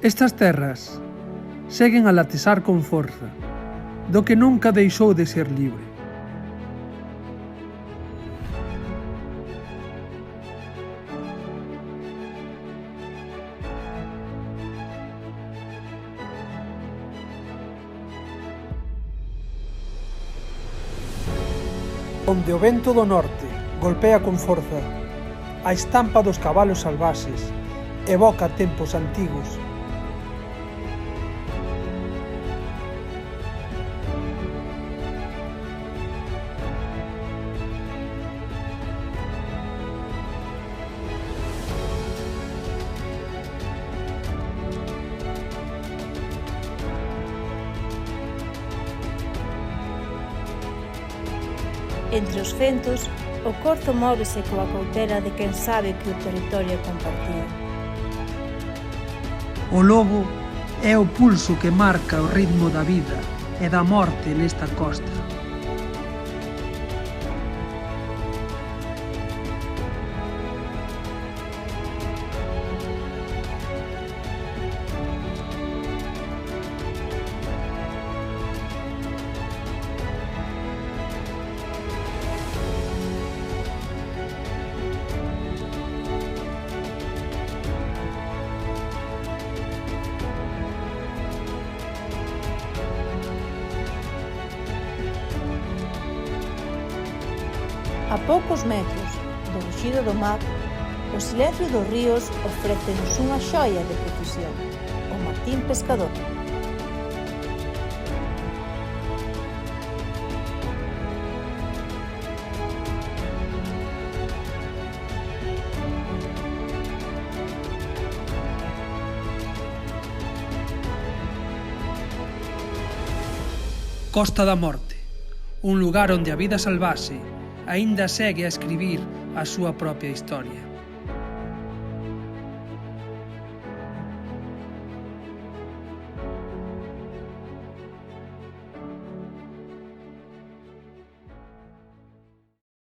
Estas terras seguen a latexar con forza, do que nunca deixou de ser libre. Onde o vento do norte golpea con forza, a estampa dos cabalos salvaxes evoca tempos antigos. Entre os ventos, o corzo móvese coa cautela de quen sabe que o territorio é compartido. O lobo é o pulso que marca o ritmo da vida e da morte nesta costa. A poucos metros do ruxido do mar, o silencio dos ríos ofrécenos unha xoia de precisión, o Martín Pescador. Costa da Morte, un lugar onde a vida salvaxe aínda segue a escribir a súa propia historia.